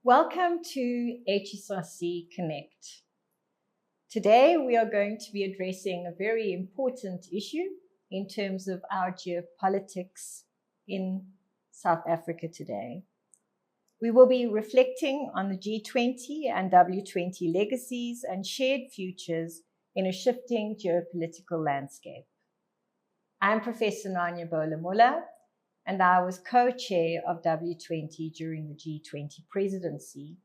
Welcome to HSRC CONNECT. Today we are going to be addressing a very important issue in terms of our geopolitics in South Africa today. We will be reflecting on the G20 and W20 legacies and shared futures in a shifting geopolitical landscape. I'm Professor Nanya Bola-Muller, and I was co-chair of W20 during the G20 presidency.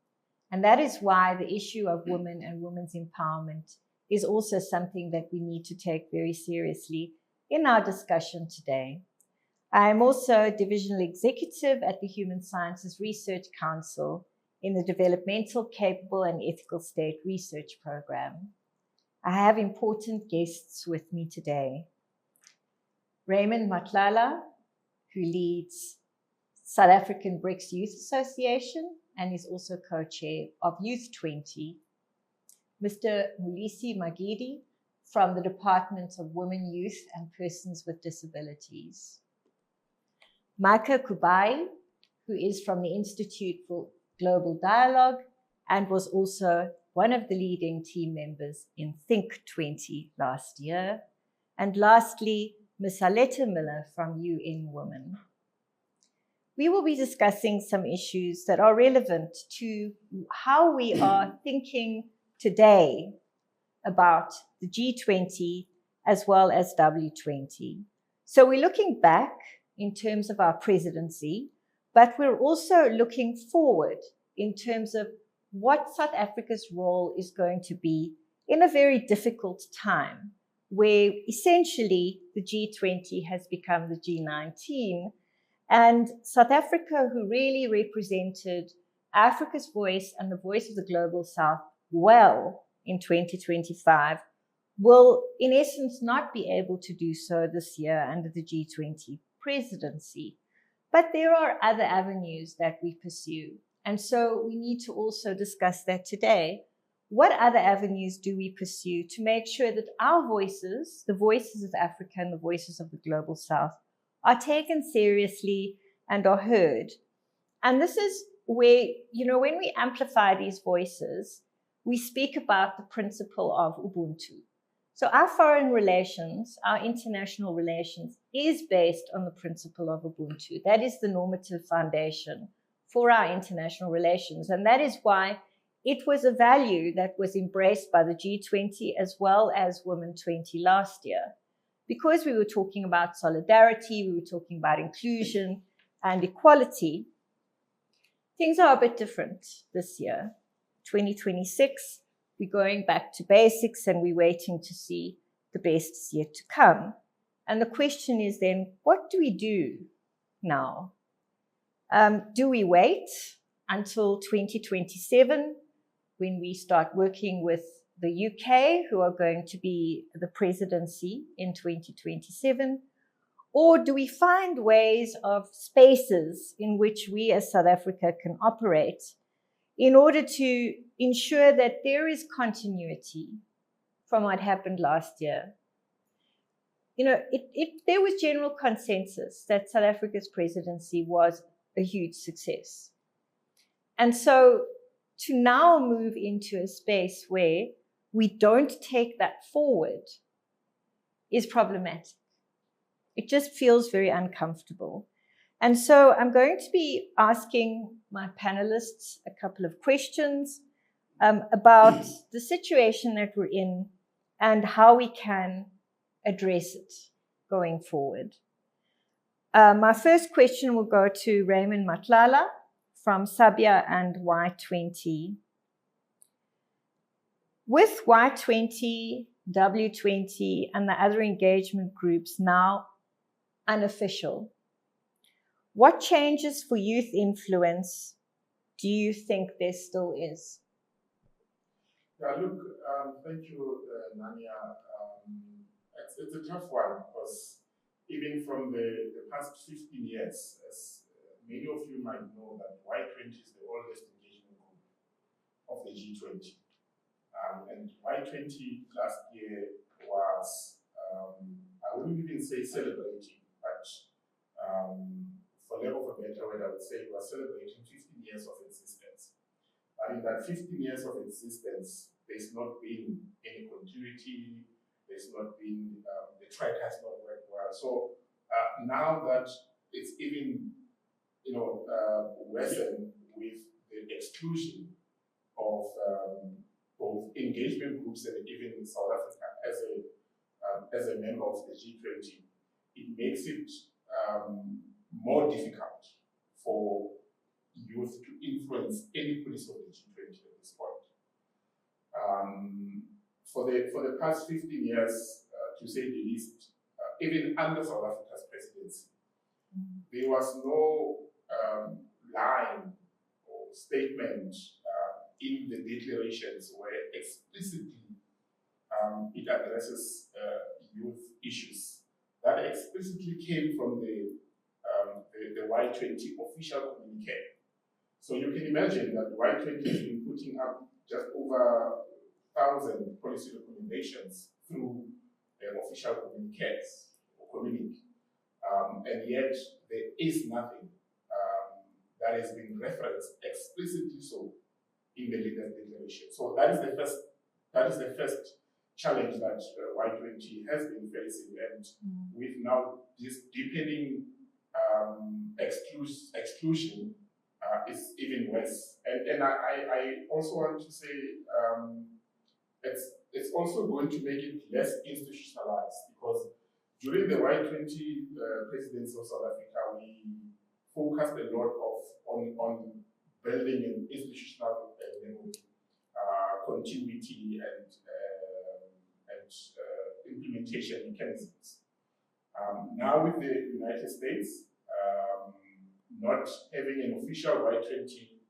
And that is why the issue of women and women's empowerment is also something that we need to take very seriously in our discussion today. I am also a divisional executive at the Human Sciences Research Council in the Developmental, Capable and Ethical State Research Program. I have important guests with me today. Raymond Matlala, who leads South African BRICS Youth Association and is also co-chair of Youth 20. Mr. Mulisi Magidi from the Department of Women, Youth and Persons with Disabilities. Maika Kubai, who is from the Institute for Global Dialogue and was also one of the leading team members in Think 20 last year. And lastly, Ms. Aletta Miller from UN Women. We will be discussing some issues that are relevant to how we are thinking today about the G20 as well as W20. So we're looking back in terms of our presidency, but we're also looking forward in terms of what South Africa's role is going to be in a very difficult time, where essentially the G20 has become the G19, and South Africa, who really represented Africa's voice and the voice of the Global South well in 2025, will in essence not be able to do so this year under the G20 presidency. But there are other avenues that we pursue, and so we need to also discuss that today. What other avenues do we pursue to make sure that our voices, the voices of Africa and the voices of the Global South, are taken seriously and are heard? And this is where, when we amplify these voices, we speak about the principle of Ubuntu. So our foreign relations, our international relations, is based on the principle of Ubuntu. That is the normative foundation for our international relations. And that is why it was a value that was embraced by the G20 as well as Women 20 last year, because we were talking about solidarity, we were talking about inclusion and equality. Things are a bit different this year. 2026, we're going back to basics and we're waiting to see the best is yet to come. And the question is then, what do we do now? Do we wait until 2027? When we start working with the UK, who are going to be the presidency in 2027? Or do we find ways of spaces in which we as South Africa can operate in order to ensure that there is continuity from what happened last year? There was general consensus that South Africa's presidency was a huge success. And so to now move into a space where we don't take that forward is problematic. It just feels very uncomfortable. And so I'm going to be asking my panelists a couple of questions about the situation that we're in and how we can address it going forward. My first question will go to Raymond Matlala from Sabia and Y20. With Y20, W20, and the other engagement groups now unofficial, what changes for youth influence do you think there still is? Yeah, look, thank you, Nanya. It's a tough one because even from the past 15 years, as many of you might know, that Y20 is the oldest engagement group of the G20. And Y20 last year was, I wouldn't even say celebrating, but for lack of a better word, I would say it was celebrating 15 years of existence. in that 15 years of existence, there's not been any continuity, there's not been, the track has not worked well. So now that it's even, worsened with the exclusion of both engagement groups and even South Africa as a member of the G20, it makes it more difficult for youth to influence any policy of the G20 at this point. For the past 15 years, to say the least, even under South Africa's presidency, there was no line or statement in the declarations where explicitly it addresses youth issues. That explicitly came from the Y20 official communique. So you can imagine that the Y20 has been putting up just over 1,000 policy recommendations through their official communiques or communique. And yet there is nothing that has been referenced explicitly so in the leaders' declaration. So that is the first challenge that Y20 has been facing, and with now this deepening exclusion is even worse. And I also want to say it's also going to make it less institutionalized, because during the Y20 presidency of South Africa, we focused a lot on building an institutional memory, continuity, and implementation mechanisms. Now with the United States not having an official Y20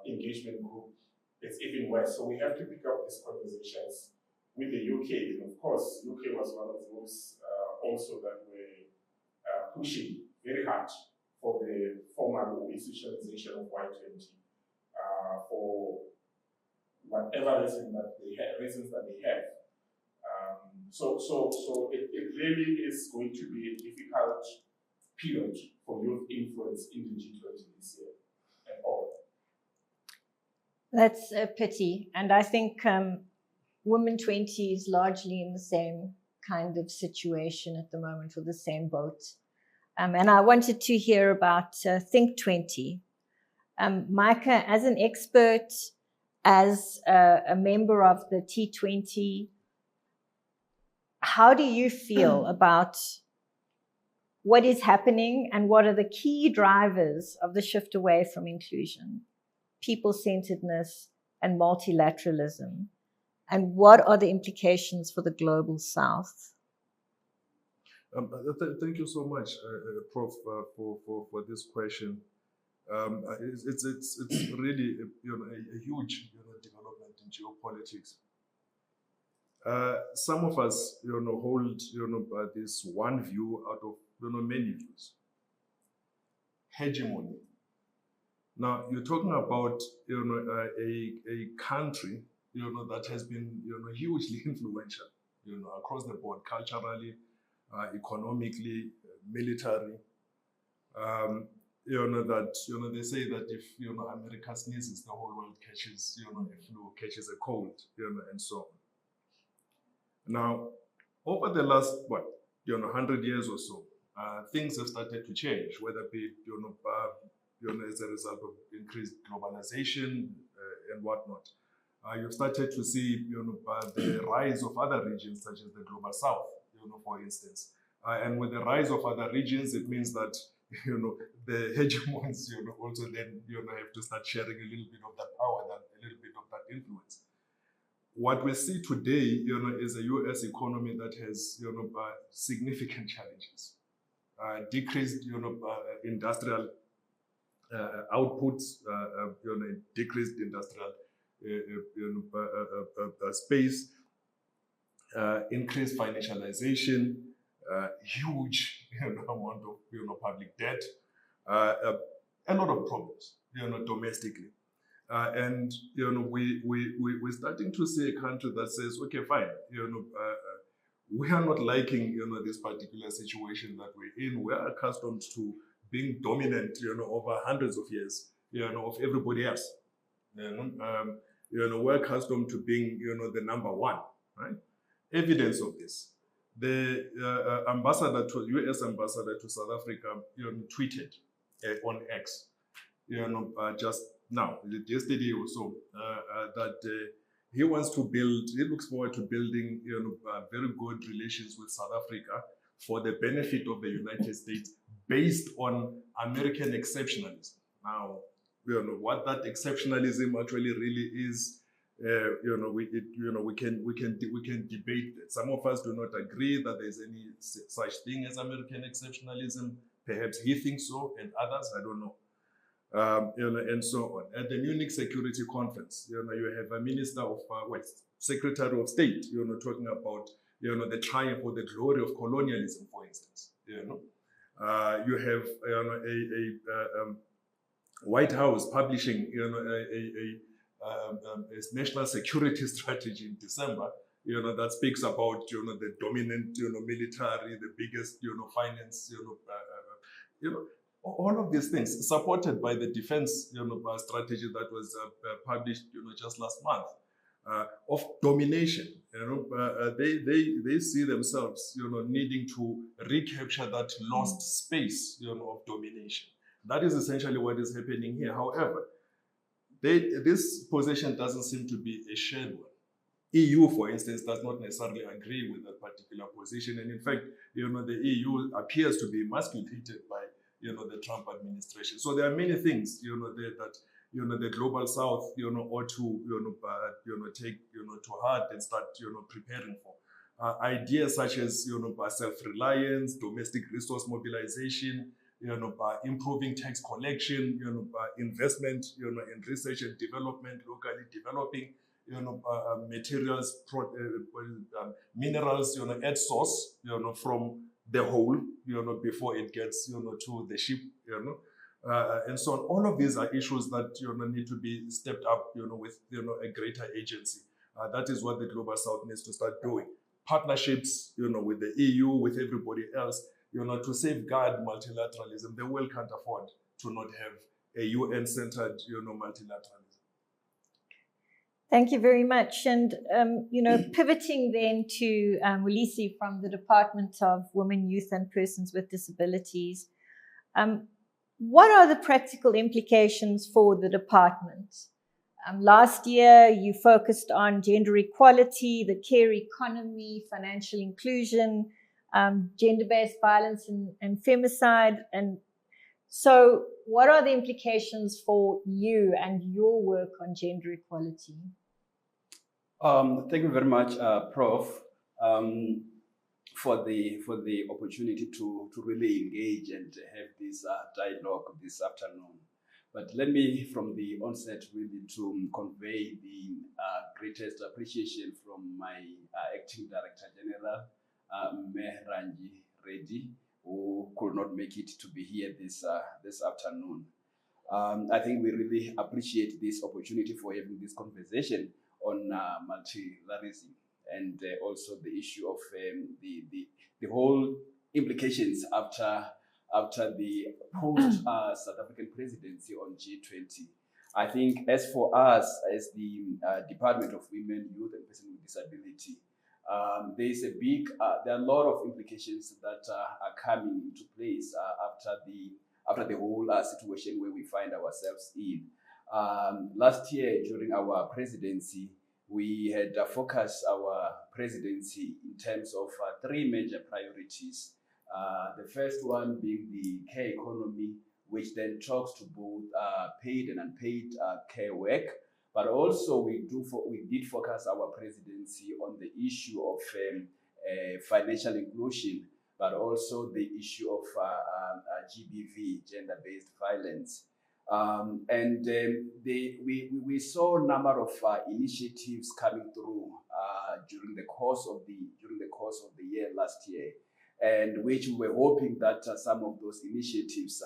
engagement group, it's even worse. So we have to pick up these conversations with the UK. And of course, UK was one of those also that were pushing very hard for the formal institutionalization of Y20 for whatever reasons that they have. So it really is going to be a difficult period for youth influence in the G20 this year and all. That's a pity. And I think Women 20 is largely in the same kind of situation at the moment, or the same boat. And I wanted to hear about Think 20. Micah, as an expert, as a member of the T20, how do you feel about what is happening and what are the key drivers of the shift away from inclusion, people-centeredness, and multilateralism? And what are the implications for the global South? Thank you so much, Prof, for this question. It's really a huge development in geopolitics. Some of us hold this one view out of many views. Hegemony. Now you're talking about a country that has been hugely influential across the board, culturally, economically, military. That they say that if America sneezes, the whole world catches a flu, catches a cold, and so on. Now, over the last 100 years or so, things have started to change, whether it be as a result of increased globalization and whatnot. You've started to see the rise of other regions, such as the global South, for instance. And with the rise of other regions, it means that the hegemons also then have to start sharing a little bit of that power, a little bit of that influence. What we see today is a US economy that has significant challenges, decreased industrial outputs, decreased industrial space, increased financialization, huge amount of public debt, a lot of problems domestically. And we're starting to see a country that says, okay, fine, we are not liking this particular situation that we're in. We're accustomed to being dominant over hundreds of years of everybody else. We're accustomed to being, the number one, right? Evidence of this. The US ambassador to South Africa, tweeted on X, just now, yesterday or so, that he looks forward to building, very good relations with South Africa for the benefit of the United States based on American exceptionalism. Now, what that exceptionalism actually really is, we can debate that. Some of us do not agree that there's any such thing as American exceptionalism. Perhaps he thinks so, and others, I don't know. And so on. At the Munich Security Conference, you have a Minister of Secretary of State, talking about, the triumph or the glory of colonialism, for instance. You have a White House publishing, a national security strategy in December, that speaks about, the dominant, military, the biggest, finance, all of these things supported by the defense, strategy that was published, just last month, of domination. They see themselves, needing to recapture that lost space, of domination. That is essentially what is happening here. However, this position doesn't seem to be a shared one. EU, for instance, does not necessarily agree with that particular position. And in fact, the EU appears to be emasculated by, the Trump administration. So there are many things, that, the global South, ought to, take, to heart and start, preparing for. Ideas such as, self-reliance, domestic resource mobilization, improving tax collection, investment, in research and development, locally developing, materials, minerals, at source, from the whole, before it gets, to the ship, and so on. All of these are issues that, need to be stepped up, with, a greater agency. That is what the Global South needs to start doing. Partnerships, with the EU, with everybody else, to safeguard multilateralism. The world can't afford to not have a UN-centered, multilateralism. Thank you very much. And, pivoting then to Welisi from the Department of Women, Youth and Persons with Disabilities, what are the practical implications for the department? Last year, you focused on gender equality, the care economy, financial inclusion, gender-based violence and femicide. And so what are the implications for you and your work on gender equality? Thank you very much, Prof, for the opportunity to really engage and have this dialogue this afternoon. But let me, from the onset, really to convey the greatest appreciation from my Acting Director General, Mehranji Reddy, who could not make it to be here this afternoon. I think we really appreciate this opportunity for having this conversation on multilateralism and also the issue of the whole implications after the post South African presidency on G20. I think as for us, as the Department of Women, Youth and Persons with Disability, there are a lot of implications that are coming into place after the whole situation where we find ourselves in. Last year, during our presidency, we had focused our presidency in terms of three major priorities. The first one being the care economy, which then talks to both paid and unpaid care work. But also we did focus our presidency on the issue of financial inclusion, but also the issue of GBV, gender-based violence. We saw a number of initiatives coming through during the course of the year last year, and which we were hoping that some of those initiatives,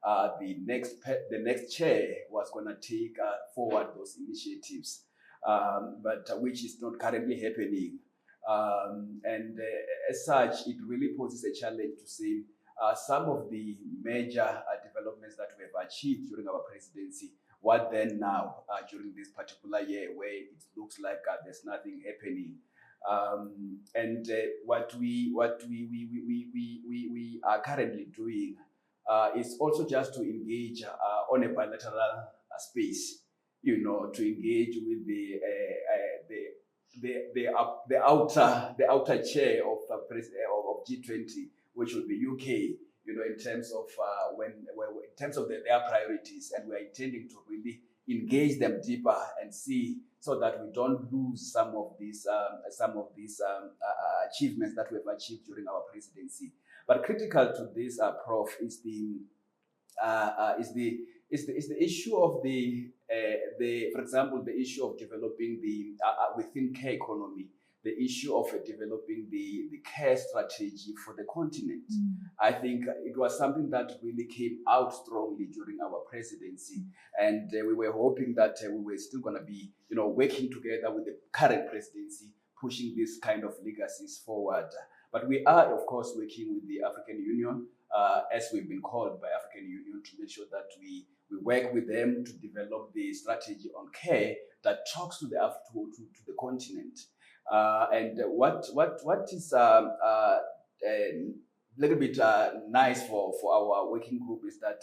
the next chair was going to take forward those initiatives, but which is not currently happening. As such, it really poses a challenge to see some of the major developments that we have achieved during our presidency what then now during this particular year where it looks like there's nothing happening. What we are currently doing is also just to engage on a bilateral space, to engage with the outer chair of G20, which will be UK, in terms of in terms of their priorities, and we are intending to really engage them deeper and see, so that we don't lose some of these achievements that we have achieved during our presidency. But critical to this, Prof, is the issue of for example, the issue of developing within care economy, the issue of developing the care strategy for the continent. I think it was something that really came out strongly during our presidency, and we were hoping that we were still going to be, working together with the current presidency, pushing this kind of legacies forward. But we are, of course, working with the African Union, as we've been called by African Union, to make sure that we work with them to develop the strategy on care that talks to the continent. And what is a little bit nice for our working group is that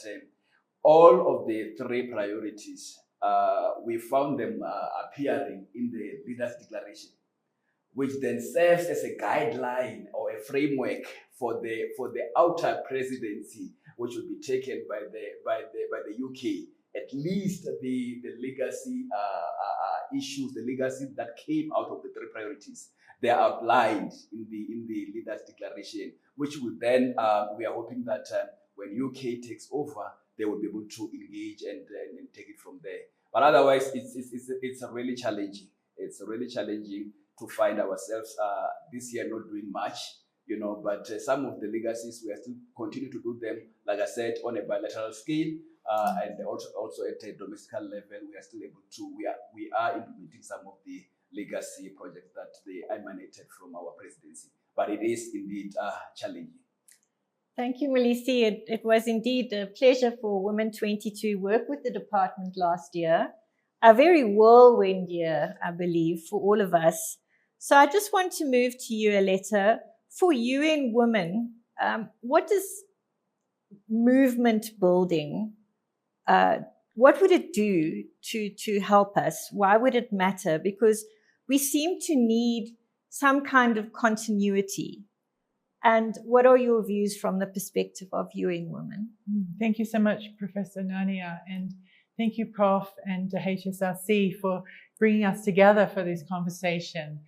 all of the 3 priorities, we found them appearing in the Leaders' Declaration, which then serves as a guideline or a framework for the outer presidency, which will be taken by the UK. At least the legacy issues, the legacy that came out of the 3 priorities, they are outlined in the Leaders' Declaration, which will then, we are hoping that when UK takes over, they will be able to engage and take it from there. But otherwise, it's really challenging. It's really challenging to find ourselves this year not doing much, but some of the legacies, we are still continue to do them, like I said, on a bilateral scale, and also at a domestic level. We are still able to, we are implementing some of the legacy projects that they emanated from our presidency, but it is indeed challenging. Thank you, Melisi. It was indeed a pleasure for Women 20 to work with the department last year. A very whirlwind year, I believe, for all of us. So I just want to move to you, Aletta. For UN Women, what does movement building, what would it do to help us? Why would it matter? Because we seem to need some kind of continuity. And what are your views from the perspective of UN Women? Thank you so much, Professor Nania, and thank you, Prof, and HSRC for bringing us together for this conversation.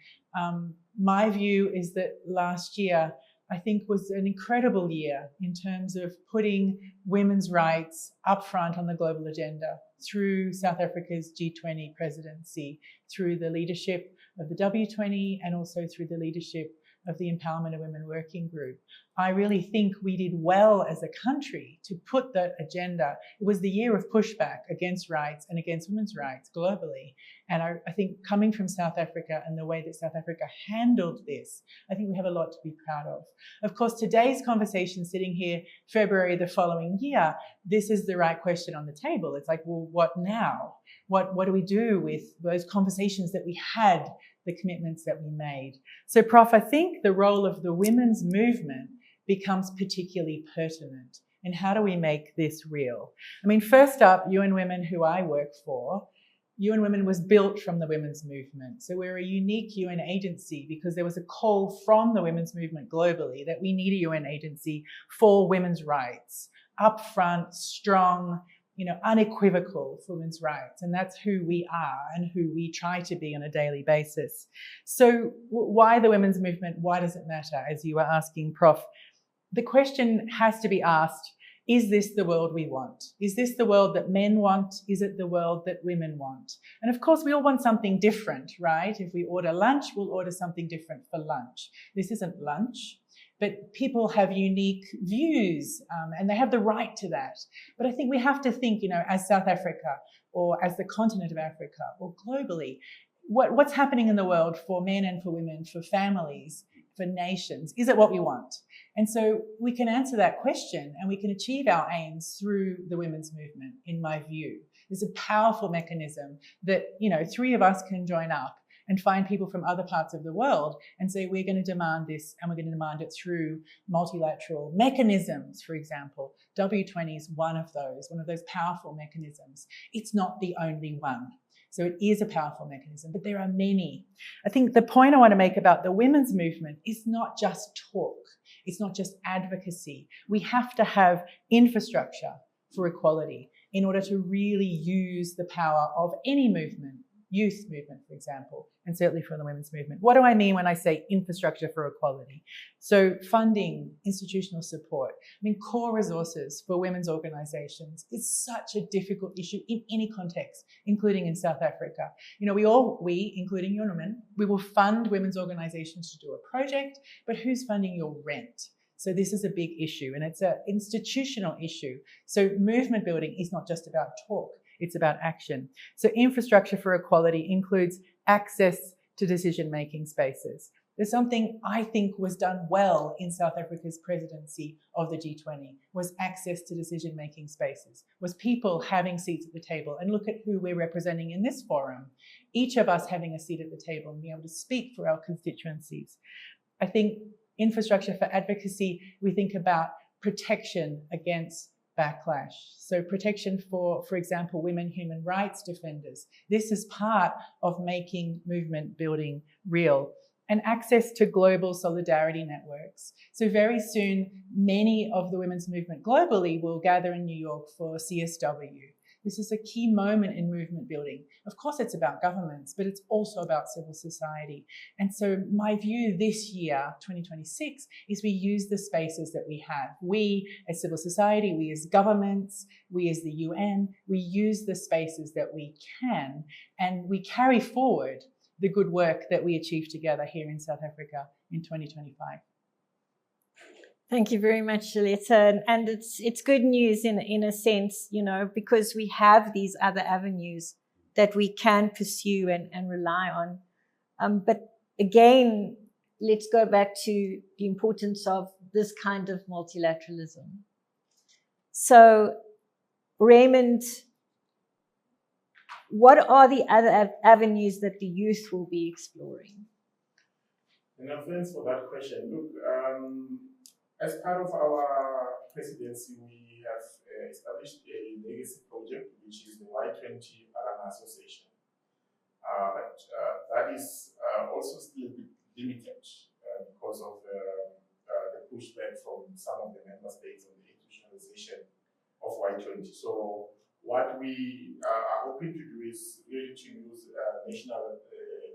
My view is that last year, I think, was an incredible year in terms of putting women's rights up front on the global agenda through South Africa's G20 presidency, through the leadership of the W20, and also through the leadership of the Empowerment of Women Working Group. I really think we did well as a country to put that agenda. It was the year of pushback against rights and against women's rights globally. And I think coming from South Africa and the way that South Africa handled this, I think we have a lot to be proud of. Of course, today's conversation, sitting here February the following year, this is the right question on the table. It's like, well, what now? What do we do with those conversations that we had, the commitments that we made? So, Prof, I think the role of the women's movement becomes particularly pertinent. And how do we make this real? I mean, first up, UN Women, who I work for, UN Women was built from the women's movement. So we're a unique UN agency because there was a call from the women's movement globally that we need a UN agency for women's rights, upfront, strong, unequivocal for women's rights. And that's who we are and who we try to be on a daily basis. So why the women's movement? Why does it matter? As you were asking, Prof, the question has to be asked, is this the world we want? Is this the world that men want? Is it the world that women want? And of course, we all want something different, right? If we order lunch, we'll order something different for lunch. This isn't lunch. But people have unique views and they have the right to that. But I think we have to think, as South Africa or as the continent of Africa or globally, what's happening in the world for men and for women, for families, for nations? Is it what we want? And so we can answer that question and we can achieve our aims through the women's movement, in my view. There's a powerful mechanism that, you know, 3 of us can join up and find people from other parts of the world and say, we're going to demand this, and we're going to demand it through multilateral mechanisms, for example. W20 is one of those powerful mechanisms. It's not the only one. So it is a powerful mechanism, but there are many. I think the point I want to make about the women's movement is not just talk. It's not just advocacy. We have to have infrastructure for equality in order to really use the power of any movement, youth movement, for example, and certainly for the women's movement. What do I mean when I say infrastructure for equality? So funding, institutional support, I mean, core resources for women's organizations is such a difficult issue in any context, including in South Africa. You know, we, including UNOMIN, we will fund women's organizations to do a project, but who's funding your rent? So this is a big issue, and it's an institutional issue. So movement building is not just about talk. It's about action. So infrastructure for equality includes access to decision-making spaces. There's something I think was done well in South Africa's presidency of the G20, was access to decision-making spaces, was people having seats at the table. And look at who we're representing in this forum. Each of us having a seat at the table and being able to speak for our constituencies. I think infrastructure for advocacy, we think about protection against backlash. So protection for example, women human rights defenders. This is part of making movement building real. And access to global solidarity networks. So very soon, many of the women's movement globally will gather in New York for CSW. This is a key moment in movement building. Of course, it's about governments, but it's also about civil society. And so my view this year, 2026, is we use the spaces that we have. We as civil society, we as governments, we as the UN, we use the spaces that we can, and we carry forward the good work that we achieved together here in South Africa in 2025. Thank you very much, Shaletta. And it's good news in a sense, you know, because we have these other avenues that we can pursue and rely on. But again, let's go back to the importance of this kind of multilateralism. So, Raymond, what are the other avenues that the youth will be exploring? Thanks for that question. Look, as part of our presidency, we have established a legacy project, which is the Y20 Alumni Association. But that is also still a bit limited because of the pushback from some of the member states on the institutionalization of Y20. So what we are hoping to do is really to use national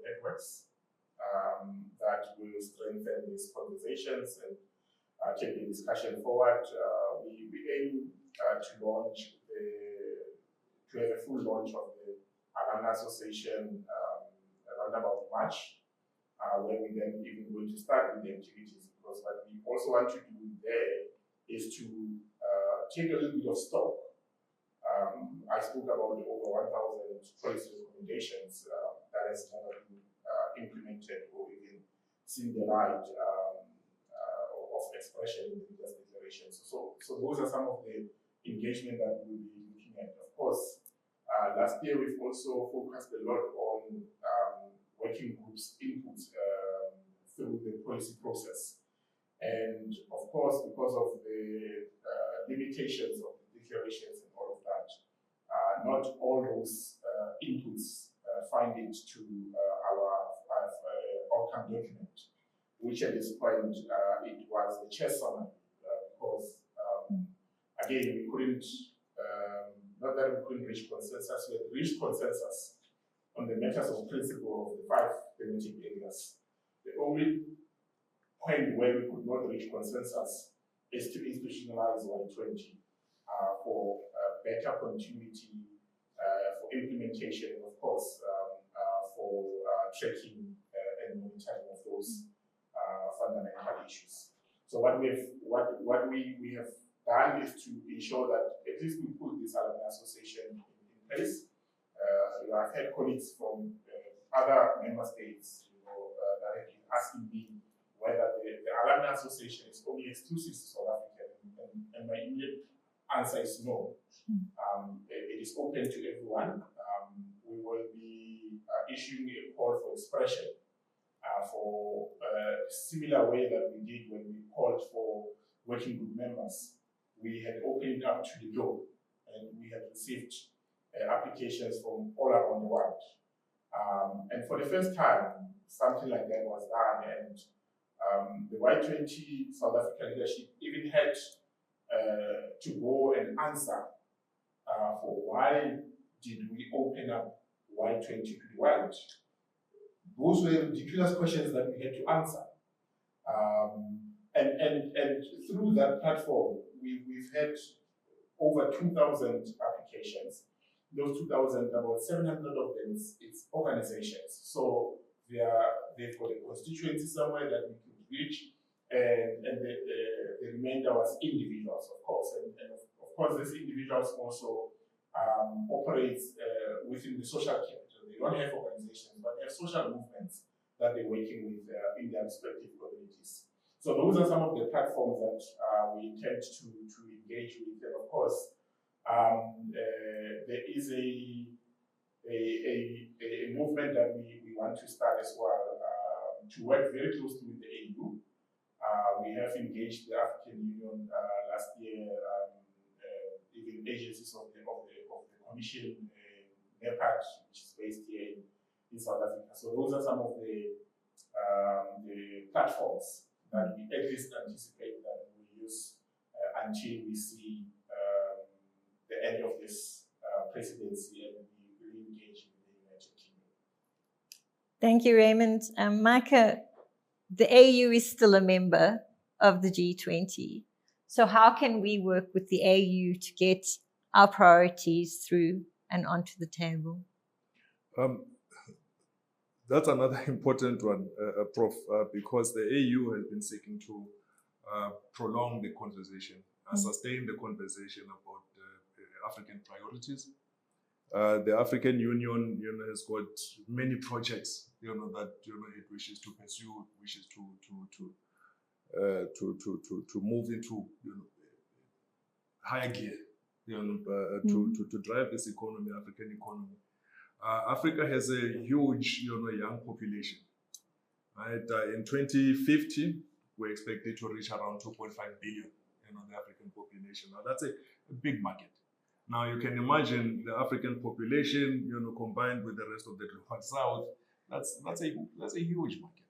networks that will strengthen these conversations and take the discussion forward. We aim to launch to have a full launch of the Alumni Association around about March, where we then even going to start with the activities, because what we also want to do there is to take a little bit of stock. I spoke about the over 1,000 policy recommendations that has never been implemented or even seen the light of expression in the leaders' declarations. So those are some of the engagement that we'll be looking at. Of course, last year we've also focused a lot on working groups' inputs through the policy process. And of course, because of the limitations of the declarations and all of that, not all those inputs find it to our outcome document, which at this point it was the chair summary, because again we couldn't, not that we couldn't reach consensus, we had reached consensus on the matters of principle of the 5 thematic areas. The only point where we could not reach consensus is to institutionalize Y20 for better continuity, for implementation, and of course for tracking and monitoring of those fundamental issues. So what we have done is to ensure that at least we put this alumni association in place. I've had colleagues from other member states, that have been asking me whether the alumni association is only exclusive to South Africa, and my immediate answer is no. It it is open to everyone. We will be issuing a call for expression for a similar way that we did when we called for working group members. We had opened up to the globe, and we had received applications from all around the world. And for the first time, something like that was done, and the Y20 South African leadership even had to go and answer for why did we open up Y20 to the world. Those were ridiculous questions that we had to answer. And through that platform, we've had over 2,000 applications. Those 2,000, about 700 of them it's organizations. So they've got a constituency somewhere that we could reach, and the remainder was individuals, of course. And of course, these individuals also operate within the social capital. They don't have organizations, but they have social movements that they're working with in their respective communities. So those are some of the platforms that we intend to engage with. And of course, there is a movement that we want to start as well, to work very closely with the AU. We have engaged the African Union last year, even agencies of the Commission, NEPAD, which is based here in South Africa. So those are some of the platforms that we at least anticipate that we will use until we see the end of this presidency and we re-engage with the United Kingdom. Thank you, Raymond. Micah, the AU is still a member of the G20. So how can we work with the AU to get our priorities through and onto the table? That's another important one, Prof, because the AU has been seeking to prolong the conversation, sustain the conversation about African priorities. The African Union, has got many projects, that it wishes to pursue, wishes to move into higher gear, to drive this economy, African economy. Africa has a huge, young population. Right? In 2050, we're expected to reach around 2.5 billion, the African population. Now that's a big market. Now you can imagine the African population, combined with the rest of the global South. That's a huge market.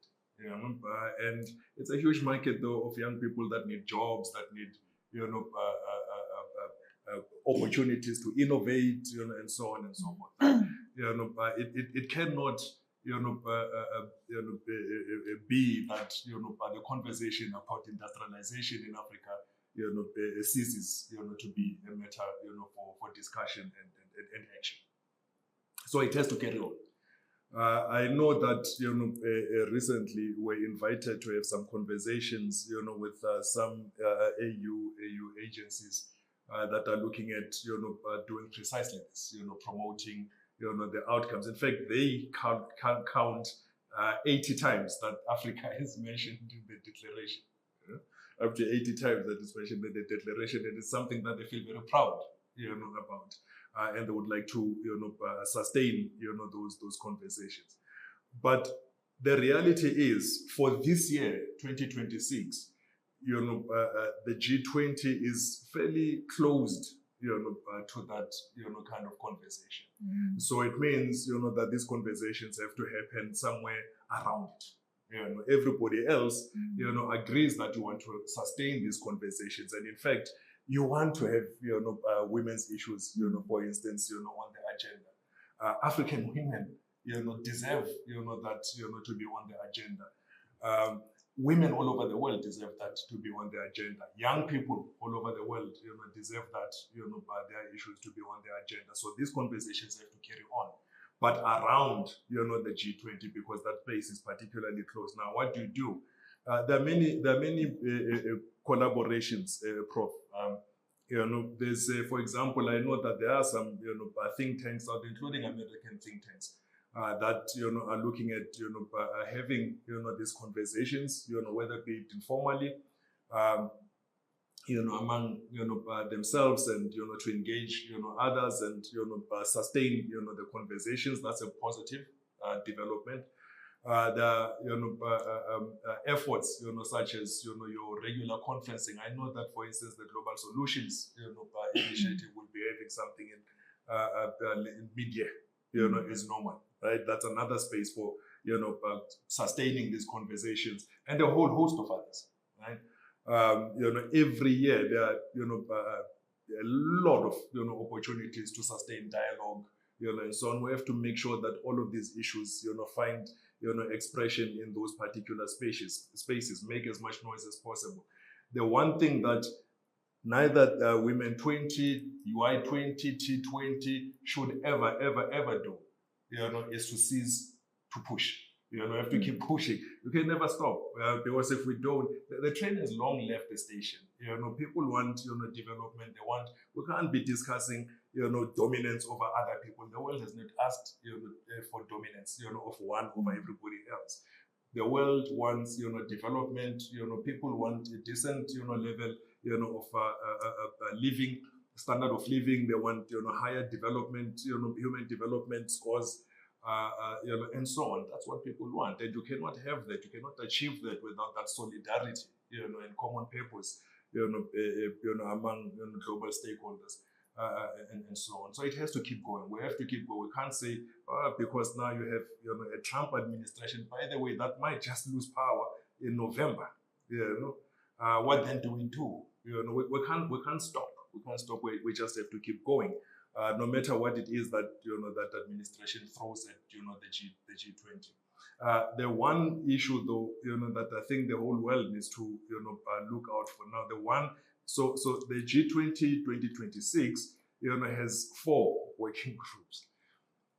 And it's a huge market though of young people that need jobs, that need, opportunities to innovate, and so on and so forth. It cannot, be that, the conversation about industrialization in Africa, ceases, to be a matter, for discussion and action. So it has to carry on. I know that, recently we're invited to have some conversations, with some AU agencies that are looking at, doing precisely this, promoting, the outcomes. In fact, they count 80 times that Africa is mentioned in the declaration. Up to 80 times that is mentioned in the declaration, and it's something that they feel very proud, about, and they would like to, sustain, those conversations. But the reality is, for this year, 2026, the G20 is fairly closed, to that, kind of conversation. So it means, that these conversations have to happen somewhere around it. Everybody else, agrees that you want to sustain these conversations. And in fact, you want to have, women's issues, for instance, on the agenda. African women, deserve, that, to be on the agenda. Women all over the world deserve that to be on the agenda. Young people all over the world, deserve that, their issues to be on the agenda. So these conversations have to carry on. But around, the G20, because that place is particularly close. Now, what do you do? There are many collaborations, Prof. There's, for example, I know that there are some, think tanks out, including American think tanks, that, are looking at, having, these conversations, whether be it informally, among, themselves, and, to engage, others, and, sustain, the conversations. That's a positive development. The efforts, such as, your regular conferencing. I know that, for instance, the Global Solutions, initiative will be having something in mid-year, is normal, right? That's another space for, sustaining these conversations, and a whole host of others, right? Every year there are, a lot of, opportunities to sustain dialogue, and so on. We have to make sure that all of these issues, find, expression in those particular spaces, make as much noise as possible. The one thing that neither Women 20, Y20, T20 should ever do, is to cease to push. You have to keep pushing. You can never stop, because if we don't, the train has long left the station. People want, development. We can't be discussing, dominance over other people. The world has not asked, for dominance, of one over everybody else. The world wants, development. People want a decent, level, of living, standard of living. They want, higher development, human development scores. And so on. That's what people want, and you cannot have that. You cannot achieve that without that solidarity, and common purpose, among global stakeholders, and so on. So it has to keep going. We have to keep going. We can't say because now you have, a Trump administration. By the way, that might just lose power in November. What then do we do? We can't stop. We can't stop. We just have to keep going. No matter what it is that, that administration throws at, the G20. The one issue, though, that I think the whole world needs to, look out for now. So the G20 2026, has 4 working groups.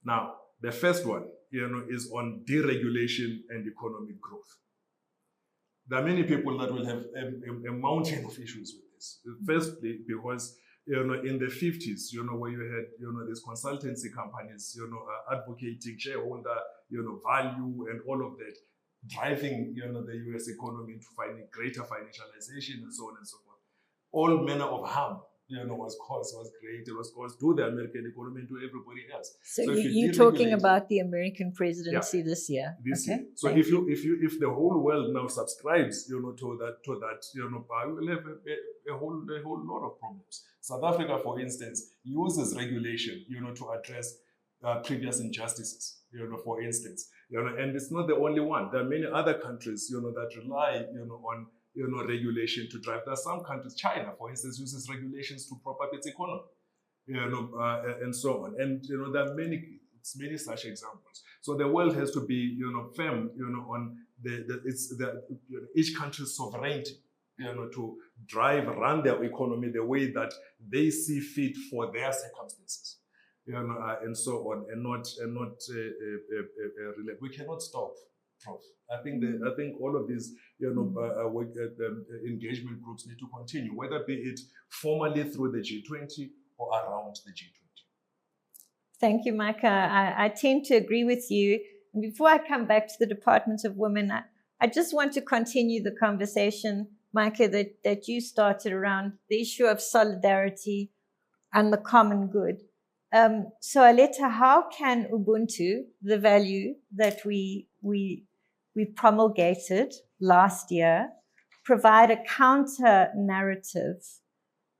Now, the first one, is on deregulation and economic growth. There are many people that will have a mountain of issues with this. Firstly, because in the 50s, where you had, these consultancy companies, advocating shareholder, value and all of that, driving, the US economy into finding greater financialization and so on and so forth. All manner of harm, was caused to the American economy and to everybody else. So you're talking about the American presidency this year. Year. So if the whole world now subscribes, to that, we will have a whole lot of problems. South Africa, for instance, uses regulation, to address previous injustices, for instance, and it's not the only one. There are many other countries, that rely, on, regulation to drive. There are some countries, China, for instance, uses regulations to prop up its economy, and so on. And, there are many such examples. So the world has to be, firm, on each country's sovereignty, to run their economy the way that they see fit for their circumstances, and so on, and not we cannot stop, Prof. I think all of these, engagement groups need to continue, whether be it formally through the G20 or around the G20. Thank you, Micah. I tend to agree with you. And before I come back to the Department of Women, I just want to continue the conversation, Micah, that you started around the issue of solidarity and the common good. So Aletta, how can Ubuntu, the value that we promulgated last year, provide a counter narrative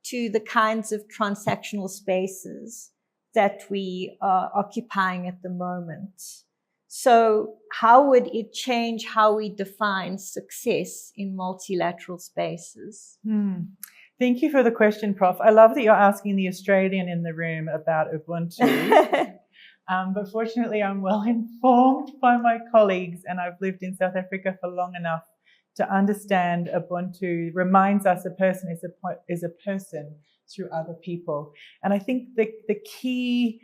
to the kinds of transactional spaces that we are occupying at the moment? So how would it change how we define success in multilateral spaces? Thank you for the question, Prof. I love that you're asking the Australian in the room about Ubuntu. But fortunately, I'm well informed by my colleagues, and I've lived in South Africa for long enough to understand Ubuntu reminds us a person is a person through other people. And I think the key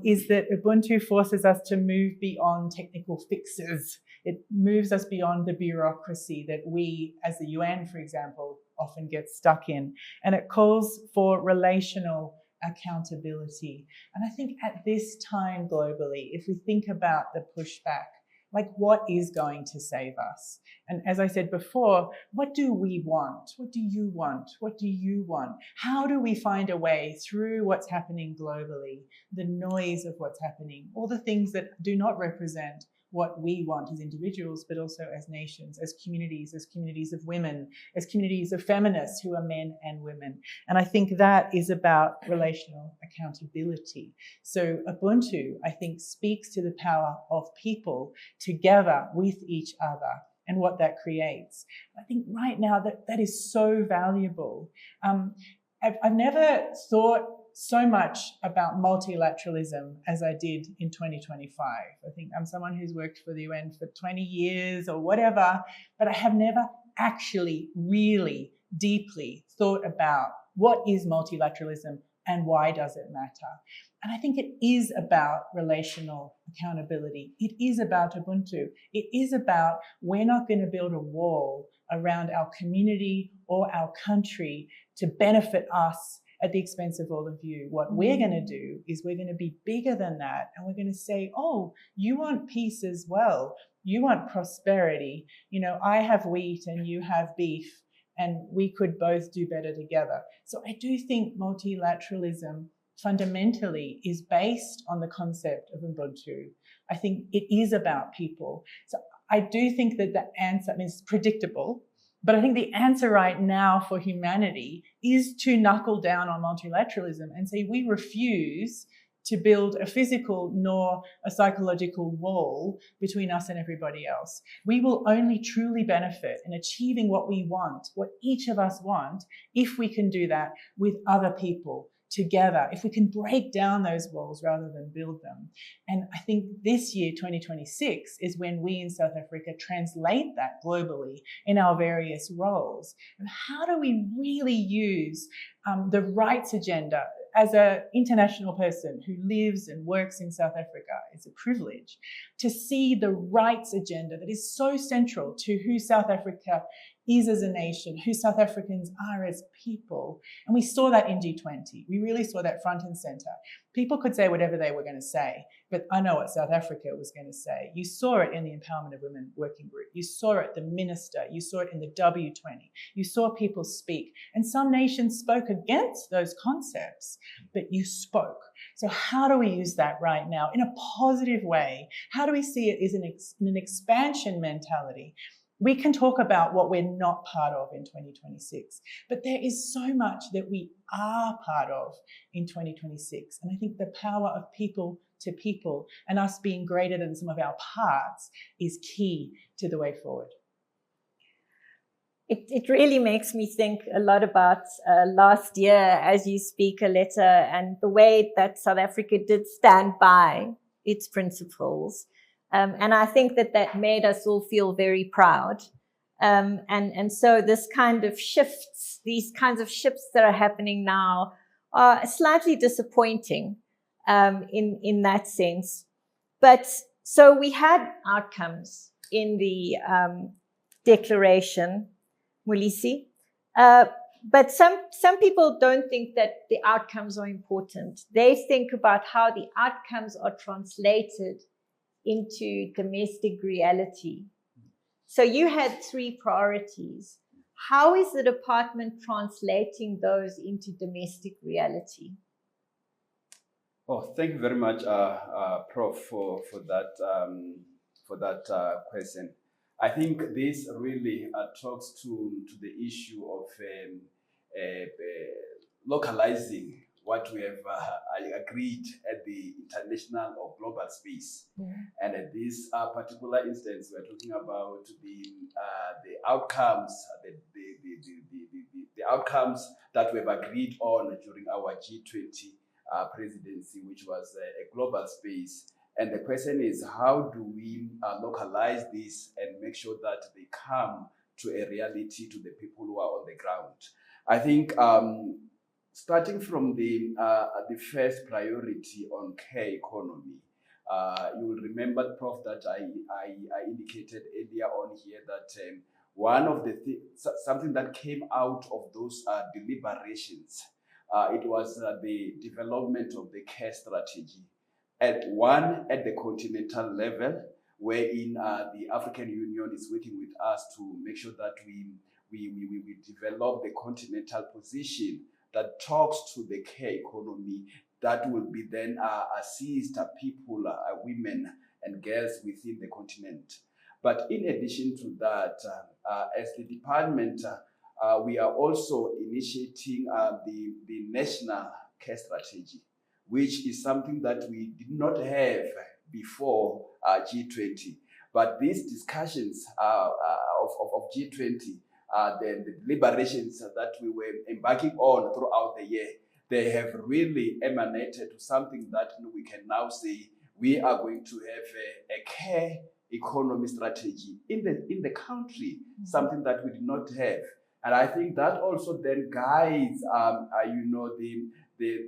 is that Ubuntu forces us to move beyond technical fixes. It moves us beyond the bureaucracy that we, as the UN, for example, often get stuck in. And it calls for relational accountability. And I think at this time globally, if we think about the pushback Like, what is going to save us? And as I said before, what do we want? What do you want? What do you want? How do we find a way through what's happening globally, the noise of what's happening, all the things that do not represent what we want as individuals, but also as nations, as communities of women, as communities of feminists who are men and women. And I think that is about relational accountability. So Ubuntu, I think, speaks to the power of people together with each other and what that creates. I think right now that is so valuable. I've never thought so much about multilateralism as I did in 2025. I think I'm someone who's worked for the UN for 20 years or whatever, but I have never actually really deeply thought about what is multilateralism and why does it matter. And I think it is about relational accountability. It is about Ubuntu. It is about, we're not going to build a wall around our community or our country to benefit us at the expense of all of you. What we're going to do is we're going to be bigger than that. And we're going to say, oh, you want peace as well. You want prosperity. You know, I have wheat and you have beef, and we could both do better together. So I do think multilateralism fundamentally is based on the concept of Ubuntu. I think it is about people. So I do think that the answer is predictable, but I think the answer right now for humanity is to knuckle down on multilateralism and say we refuse to build a physical nor a psychological wall between us and everybody else. We will only truly benefit in achieving what we want, what each of us want, if we can do that with other people together, if we can break down those walls rather than build them. And I think this year, 2026, is when we in South Africa translate that globally in our various roles. And how do we really use the rights agenda? As an international person who lives and works in South Africa, it's a privilege to see the rights agenda that is so central to who South Africa is as a nation, who South Africans are as people. And we saw that in G20. We really saw that front and center. People could say whatever they were going to say, but I know what South Africa was going to say. You saw it in the Empowerment of Women Working Group. You saw it, the minister. You saw it in the W20. You saw people speak. And some nations spoke against those concepts, but you spoke. So how do we use that right now in a positive way? How do we see it as an expansion mentality? We can talk about what we're not part of in 2026, but there is so much that we are part of in 2026. And I think the power of people to people and us being greater than some of our parts is key to the way forward. It really makes me think a lot about last year as you speak, Aletta, and the way that South Africa did stand by its principles. And I think that made us all feel very proud. And so this kind of shifts, these kinds of shifts that are happening now are slightly disappointing in that sense. But so we had outcomes in the declaration, Mulisi. But some people don't think that the outcomes are important. They think about how the outcomes are translated into domestic reality. So you had 3 priorities. How is the department translating those into domestic reality? Oh, thank you very much, Prof, for that question. I think this really talks to the issue of localizing what we have agreed at the international or global space. Yeah. And at this particular instance, we're talking about the outcomes, the outcomes that we've agreed on during our G20 presidency, which was a global space. And the question is, how do we localize this and make sure that they come to a reality to the people who are on the ground? I think starting from the first priority on care economy, you will remember, Prof, that I indicated earlier on here that one of the something that came out of those deliberations, it was the development of the care strategy. At the continental level, wherein the African Union is working with us to make sure that we develop the continental position that talks to the care economy that will be then assist people, women and girls within the continent. But in addition to that, as the department, we are also initiating the national care strategy, which is something that we did not have before G20. But these discussions of G20, the deliberations that we were embarking on throughout the year, they have really emanated to something that we can now say we are going to have a care economy strategy in the country, something that we did not have. And I think that also then guides, the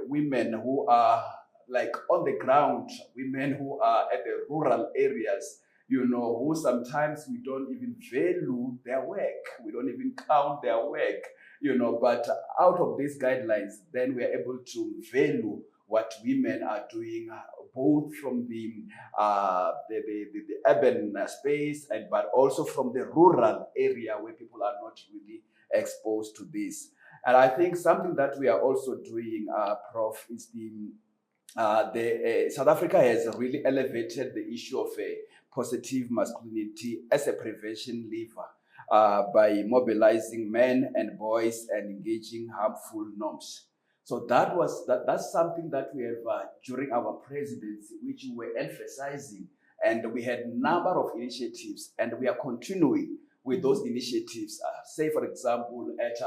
women who are like on the ground, women who are at the rural areas, who sometimes we don't even value their work. We don't even count their work, but out of these guidelines, then we are able to value what women are doing, both from the urban space, but also from the rural area where people are not really exposed to this. And I think something that we are also doing, Prof, is South Africa has really elevated the issue of positive masculinity as a prevention lever by mobilizing men and boys and engaging harmful norms. So that's something that we have during our presidency, which we were emphasizing, and we had a number of initiatives, and we are continuing with those initiatives. Say, for example, at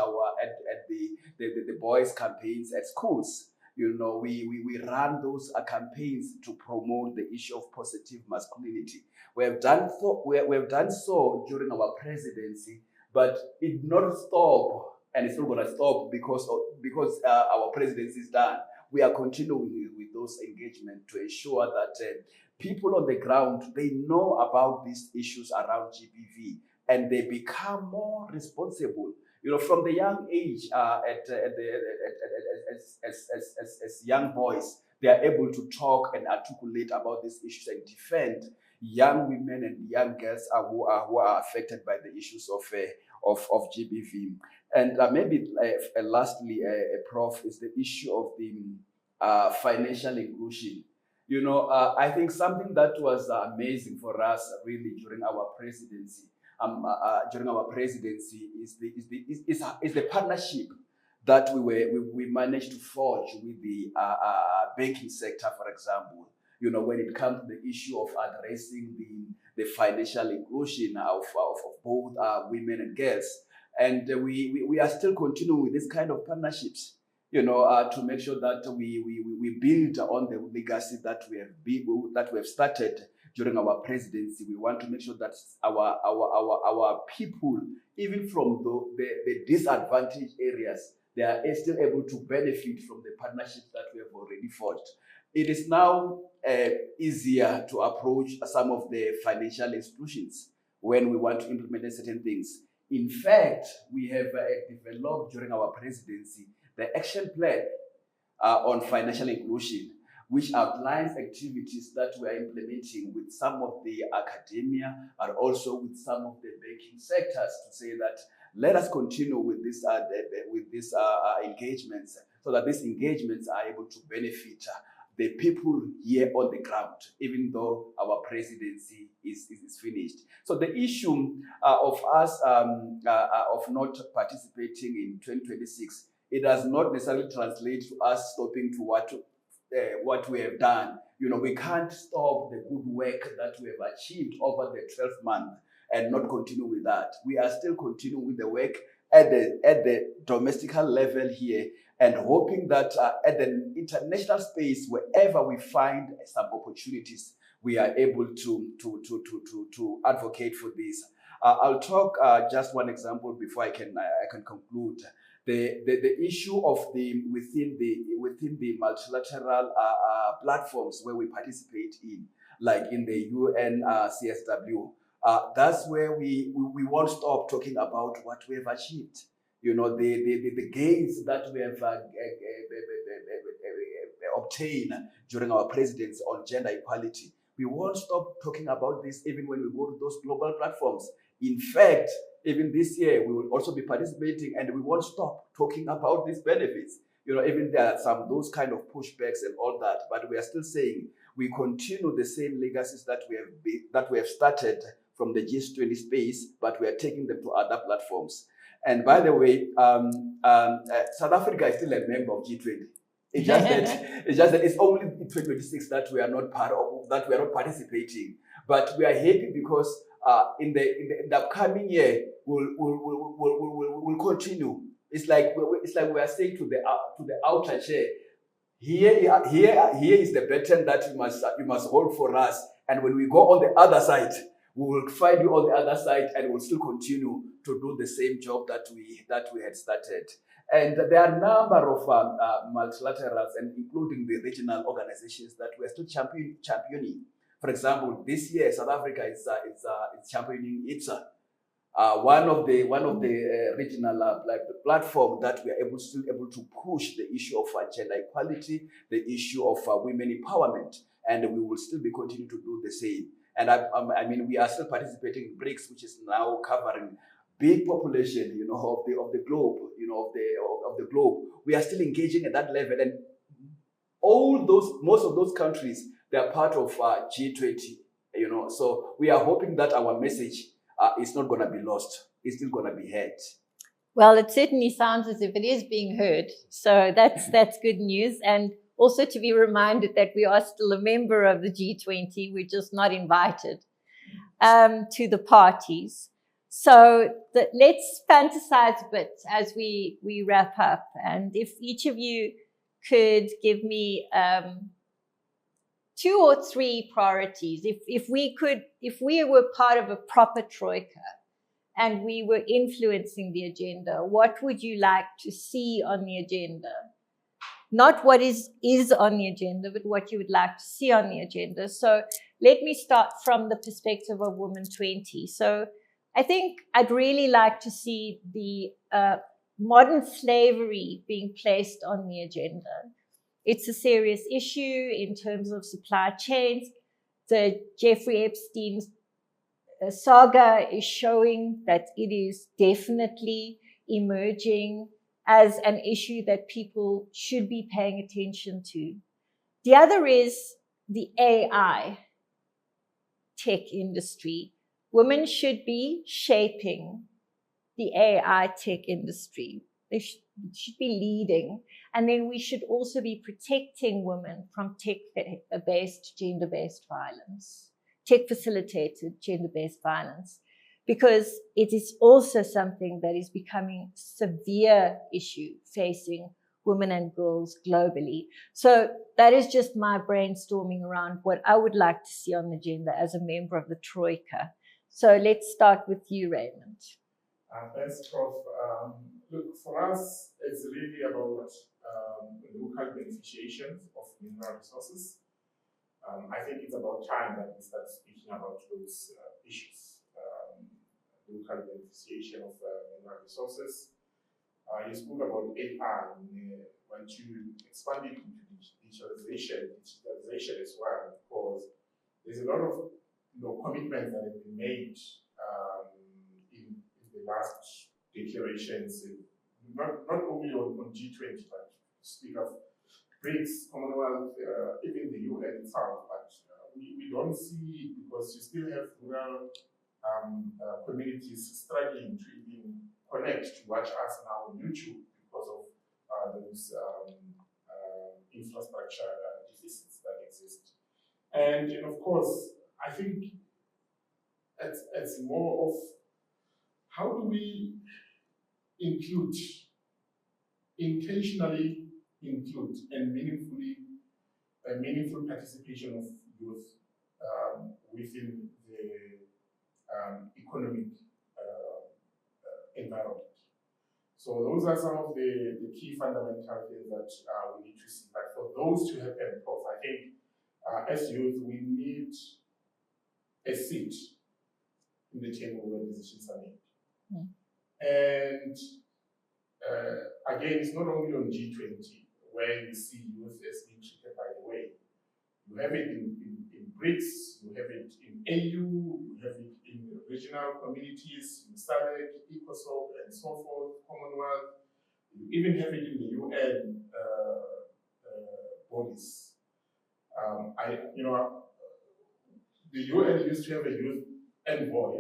the boys' campaigns at schools, we run those campaigns to promote the issue of positive masculinity. We have done so during our presidency, but it did not stop. And it's not going to stop because our presidency is done. We are continuing with those engagements to ensure that people on the ground, they know about these issues around GBV and they become more responsible. From the young age, as young boys, they are able to talk and articulate about these issues and defend young women and young girls who are affected by the issues of GBV. And maybe lastly, Prof, is the issue of the financial inclusion. I think something that was amazing for us really during our presidency. Is the partnership that we managed to forge with the banking sector, for example. When it comes to the issue of addressing the financial inclusion of both women and girls. And we are still continuing with this kind of partnerships, to make sure that we build on the legacy that we have started during our presidency. We want to make sure that our people, even from the disadvantaged areas, they are still able to benefit from the partnerships that we have already forged. It is now easier to approach some of the financial institutions when we want to implement certain things. In fact, we have developed during our presidency the action plan on financial inclusion, which outlines activities that we are implementing with some of the academia, but also with some of the banking sectors to say that let us continue with these engagements so that these engagements are able to benefit the people here on the ground, even though our presidency is finished. So the issue of us of not participating in 2026, it does not necessarily translate to us stopping to what we have done. We can't stop the good work that we have achieved over the 12th month and not continue with that. We are still continuing with the work at the domestic level here, and hoping that at the international space, wherever we find some opportunities, we are able to advocate for this. I'll talk just one example before I can conclude. The issue of within the multilateral platforms where we participate in, like in the UN CSW. That's where we won't stop talking about what we have achieved. The gains that we have obtained during our presidency on gender equality. We won't stop talking about this even when we go to those global platforms. In fact, even this year, we will also be participating, and we won't stop talking about these benefits. Even there are those kind of pushbacks and all that, but we are still saying we continue the same legacies that we have started from the G20 space, but we are taking them to other platforms. And by the way, South Africa is still a member of G20. It's just that it's only in 2026 that we are not part of, that we are not participating. But we are happy because in the upcoming year we'll continue. It's like we are saying to the outer chair, here is the baton that you must hold for us. And when we go on the other side, we will find you on the other side, and we'll still continue to do the same job that we had started. And there are a number of multilaterals, and including the regional organizations that we are still championing. For example, this year South Africa is championing ITSA, one of the regional platform that we are still able to push the issue of gender equality, the issue of women empowerment, and we will still be continuing to do the same. And I mean, we are still participating in BRICS, which is now covering big population, of the globe, of the globe. We are still engaging at that level, and most of those countries, they are part of G20, So we are hoping that our message is not going to be lost. It's still going to be heard. Well, it certainly sounds as if it is being heard. So that's good news. And also to be reminded that we are still a member of the G20. We're just not invited to the parties. So let's fantasize a bit as we wrap up. And if each of you could give me 2 or 3 priorities, if we were part of a proper troika and we were influencing the agenda, what would you like to see on the agenda? Not what is on the agenda, but what you would like to see on the agenda. So let me start from the perspective of Women 20. So I think I'd really like to see the modern slavery being placed on the agenda. It's a serious issue in terms of supply chains. The Jeffrey Epstein saga is showing that it is definitely emerging as an issue that people should be paying attention to. The other is the AI tech industry. Women should be shaping the AI tech industry. They should be leading. And then we should also be protecting women from tech-based, gender-based violence, tech-facilitated gender-based violence, because it is also something that is becoming a severe issue facing women and girls globally. So that is just my brainstorming around what I would like to see on the agenda as a member of the Troika. So let's start with you, Raymond. Thanks, Prof. Look, for us, it's really about local beneficiation of mineral resources. I think it's about time that we start speaking about those issues. Local beneficiation of mineral resources. You spoke about AI. Want to expand it into digitalization as well, because there's a lot of commitments that have been made in the last declarations, not only on G20, but speak of BRICS, Commonwealth, even the UN itself. But we don't see it because you still have rural communities struggling to even connect to watch us now on YouTube because of those infrastructure deficits that exist. And of course, I think it's more of how do we intentionally include and meaningful participation of youth within the economic environment. So those are some of the key fundamental things that we need to see. But for those to happen, Prof, I think as youth, we need a seat in the table where decisions are made. Mm. And again, it's not only on G20 where you see youth as being treated by the way. You have it in BRICS, you have it in AU, you have it in regional communities, in SADC, ECOSOC, and so forth, Commonwealth. You even have it in the UN bodies. The UN used to have a youth envoy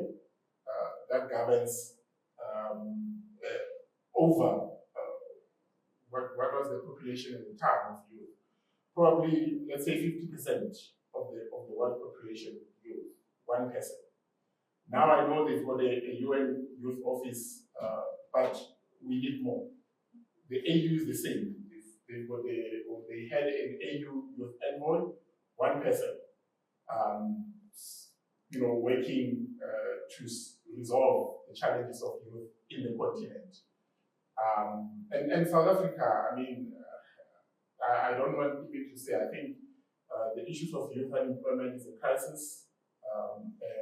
that governs over what was the population at the time of youth? Probably, let's say 50% of the world population youth, one person. Now I know they've got a UN youth office, but we need more. The AU is the same. They had an AU youth envoy, one person, working to resolve the challenges of youth in the continent. And South Africa, I don't want even to say, I think the issues of youth unemployment is a crisis,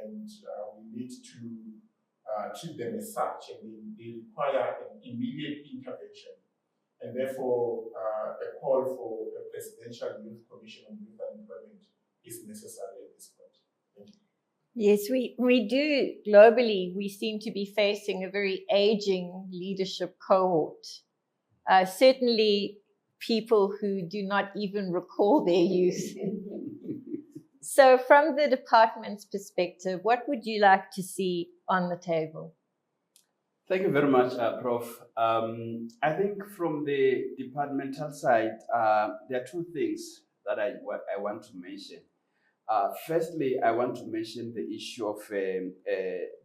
and we need to treat them as such, and they require an immediate intervention. And therefore, a call for a presidential youth commission on youth unemployment is necessary at this point. Thank you. Yes, we do. Globally, we seem to be facing a very aging leadership cohort. Certainly people who do not even recall their youth. So from the department's perspective, what would you like to see on the table? Thank you very much, Prof. I think from the departmental side, there are two things that I want to mention. Firstly, I want to mention the issue of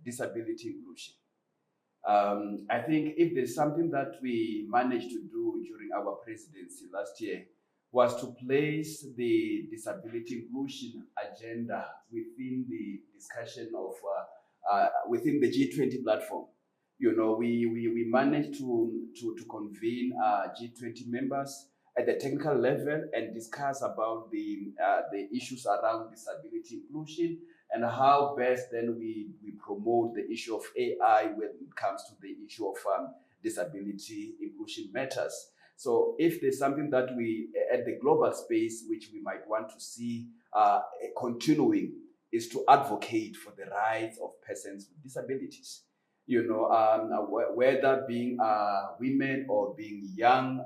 disability inclusion. I think if there's something that we managed to do during our presidency last year was to place the disability inclusion agenda within the discussion of within the G20 platform. We managed to convene G20 members at the technical level and discuss about the issues around disability inclusion and how best then we promote the issue of AI when it comes to the issue of disability inclusion matters. So if there's something that we, at the global space, which we might want to see continuing, is to advocate for the rights of persons with disabilities. Whether being women or being young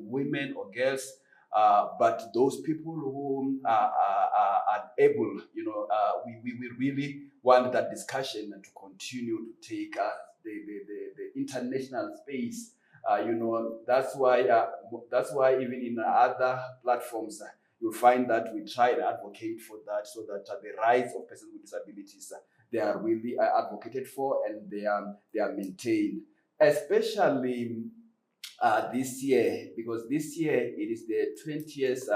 women or girls, but those people who are able, we really want that discussion to continue to take the international space. That's why even in other platforms, you'll find that we try to advocate for that, so that the rights of persons with disabilities they are really advocated for and they are maintained, especially this year, because this year it is the 20th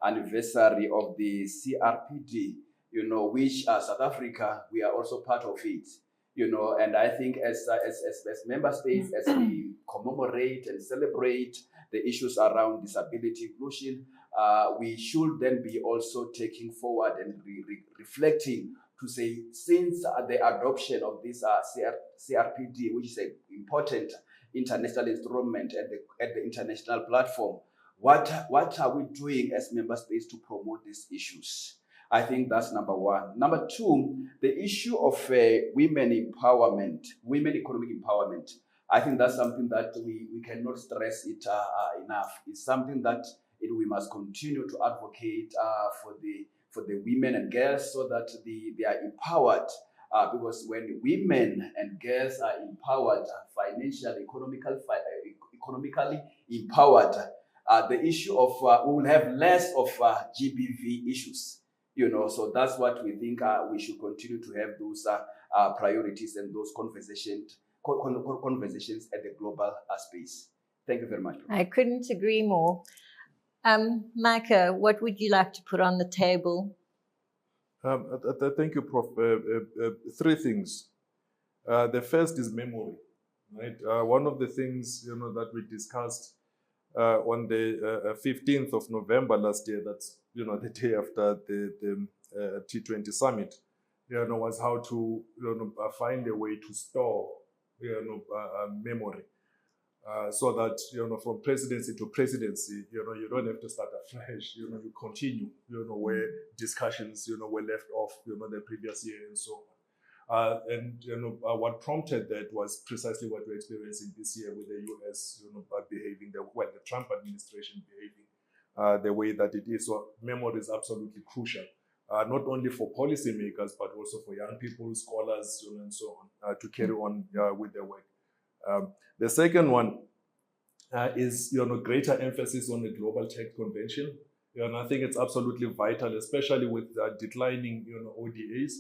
anniversary of the CRPD, which South Africa, we are also part of it, and I think as member states, as we commemorate and celebrate the issues around disability inclusion, we should then be also taking forward and reflecting to say, since the adoption of this CRPD, which is an important international instrument at the international platform, what are we doing as member states to promote these issues? I think that's number one. Number two, the issue of women empowerment, women economic empowerment. I think that's something that we cannot stress it enough. It's something that we must continue to advocate for the women and girls, so that they are empowered. Because when women and girls are empowered, financially, economically empowered, the issue of we will have less of GBV issues. So that's what we think we should continue to have those priorities and those conversations at the global space. Thank you very much. I couldn't agree more. Micah, what would you like to put on the table? Thank you, Prof. Three things. The first is memory, right? One of the things that we discussed on the 15th of November last year, that's the day after the G20 summit, was how to find a way to store memory. so that, from presidency to presidency, you don't have to start afresh, you continue, where discussions, were left off, the previous year and so on. And what prompted that was precisely what we're experiencing this year with the US, behaving, the Trump administration behaving the way that it is. So memory is absolutely crucial, not only for policymakers, but also for young people, scholars, and so on, to carry on with their work. The second one is, greater emphasis on the Global Tech Convention. And I think it's absolutely vital, especially with declining, ODAs,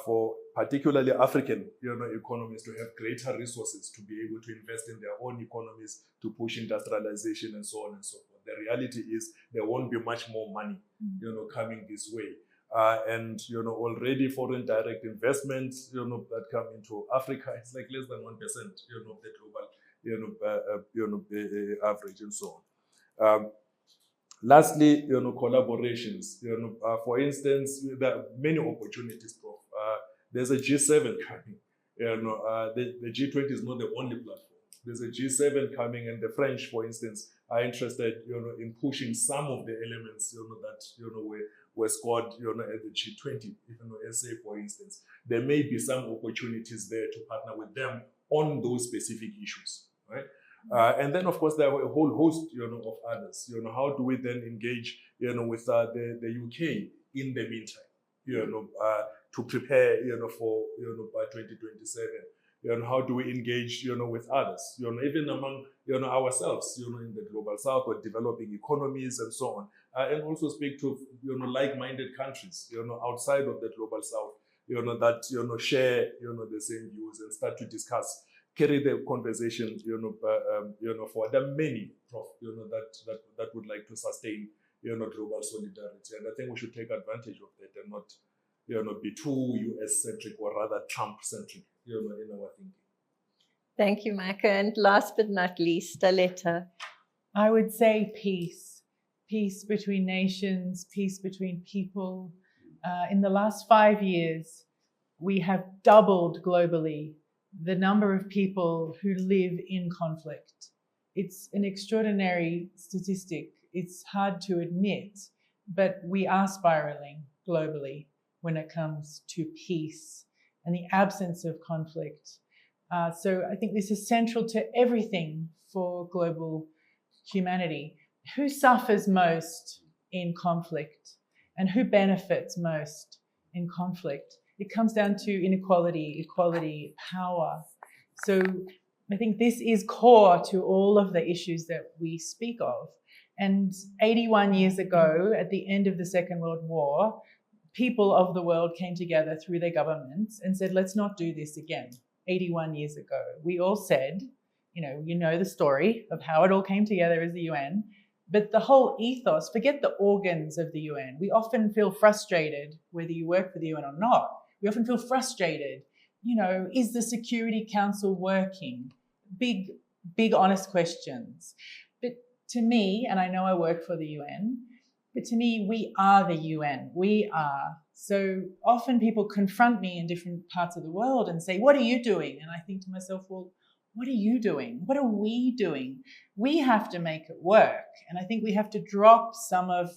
for particularly African, economies to have greater resources to be able to invest in their own economies, to push industrialization and so on and so forth. The reality is there won't be much more money, coming this way. And, already foreign direct investments, that come into Africa, it's like less than 1%, of the global, average and so on. Lastly, collaborations. For instance, there are many opportunities, Prof. There's a G7 coming. The G20 is not the only platform. There's a G7 coming, and the French, for instance, are interested, in pushing some of the elements, that, were scored, at the G20, SA, for instance. There may be some opportunities there to partner with them on those specific issues, right? And then, of course, there are a whole host, of others. How do we then engage, with the UK in the meantime, to prepare, for, by 2027? How do we engage, with others? Even among, ourselves, in the global south or developing economies and so on, and also speak to, like-minded countries, outside of the global south, that, share, the same views and start to discuss. Carry the conversation, for the many, Prof, that would like to sustain, global solidarity. And I think we should take advantage of that and not, be too US-centric or rather Trump-centric, in our thinking. Thank you, Micah. And last but not least, Aletta. I would say peace. Peace between nations, peace between people. In the last 5 years, we have doubled globally the number of people who live in conflict. It's an extraordinary statistic. It's hard to admit, but we are spiraling globally when it comes to peace and the absence of conflict. So I think this is central to everything for global humanity. Who suffers most in conflict and who benefits most in conflict? It comes down to inequality, equality, power. So I think this is core to all of the issues that we speak of. And 81 years ago, at the end of the Second World War, people of the world came together through their governments and said, let's not do this again. 81 years ago, we all said, you know the story of how it all came together as the UN. But the whole ethos, forget the organs of the UN. We often feel frustrated, whether you work for the UN or not. We often feel frustrated. Is the Security Council working? Big, honest questions. But to me, and I know I work for the UN, but to me, we are the UN. We are. So often people confront me in different parts of the world and say, what are you doing? And I think to myself, well, what are you doing? What are we doing? We have to make it work. And I think we have to drop some of,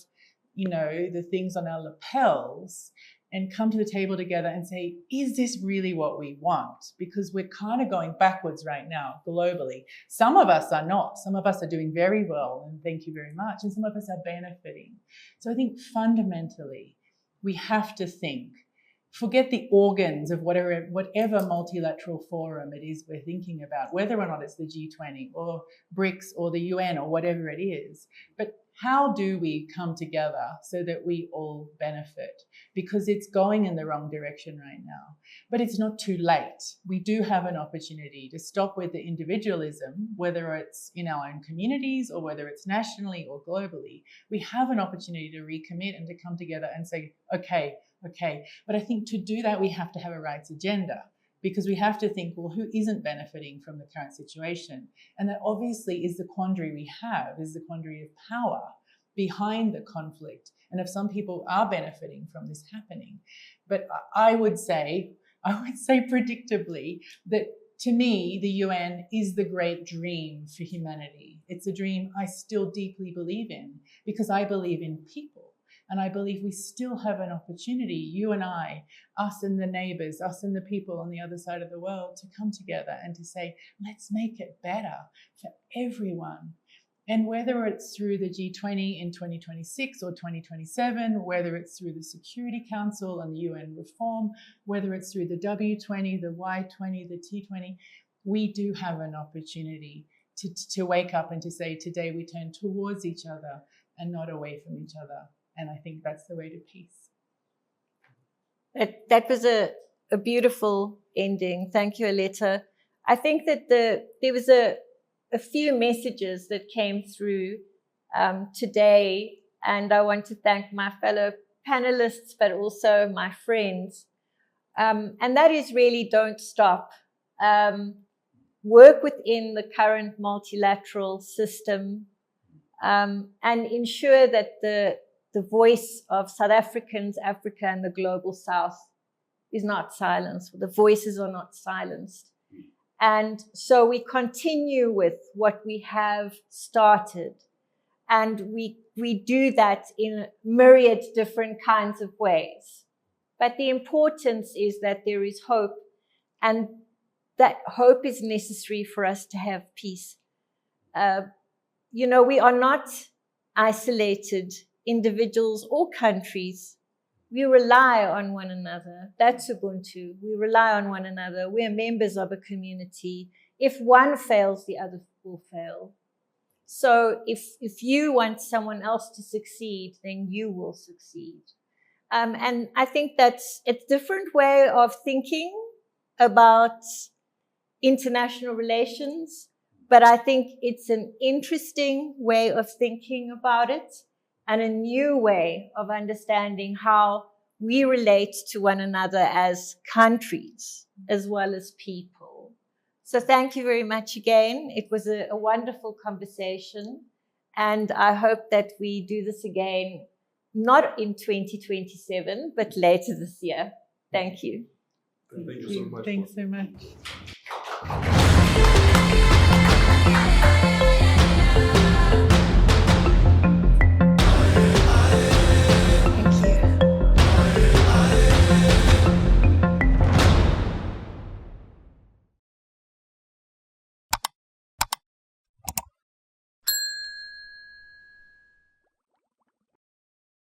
the things on our lapels and come to the table together and say, is this really what we want? Because we're kind of going backwards right now globally. Some of us are not. Some of us are doing very well, and thank you very much. And some of us are benefiting. So I think fundamentally, we have to think, forget the organs of whatever multilateral forum it is we're thinking about, whether or not it's the G20 or BRICS or the UN or whatever it is. But how do we come together so that we all benefit? Because it's going in the wrong direction right now. But it's not too late. We do have an opportunity to stop with the individualism, whether it's in our own communities or whether it's nationally or globally. We have an opportunity to recommit and to come together and say, okay. But I think to do that, we have to have a rights agenda, because we have to think, well, who isn't benefiting from the current situation? And that obviously is the quandary we have, is the quandary of power behind the conflict. And if some people are benefiting from this happening. But I would say predictably that to me, the UN is the great dream for humanity. It's a dream I still deeply believe in because I believe in people. And I believe we still have an opportunity, you and I, us and the neighbors, us and the people on the other side of the world, to come together and to say, let's make it better for everyone. And whether it's through the G20 in 2026 or 2027, whether it's through the Security Council and the UN reform, whether it's through the W20, the Y20, the T20, we do have an opportunity to wake up and to say, today we turn towards each other and not away from each other. And I think that's the way to peace. That was a beautiful ending. Thank you, Aletta. I think that there was a few messages that came through today, and I want to thank my fellow panelists, but also my friends. And that is really don't stop. Work within the current multilateral system and ensure that the voice of South Africans, Africa, and the global South is not silenced. The voices are not silenced. And so we continue with what we have started. And we do that in myriad different kinds of ways. But the importance is that there is hope, and that hope is necessary for us to have peace. We are not isolated individuals or countries. We rely on one another. That's Ubuntu. We rely on one another. We are members of a community. If one fails, the other will fail. So if you want someone else to succeed, then you will succeed. And I think it's a different way of thinking about international relations, but I think it's an interesting way of thinking about it, and a new way of understanding how we relate to one another as countries as well as people. So thank you very much again. It was a wonderful conversation, and I hope that we do this again, not in 2027, but later this year. Thank you. Thank you so much. Thanks so much.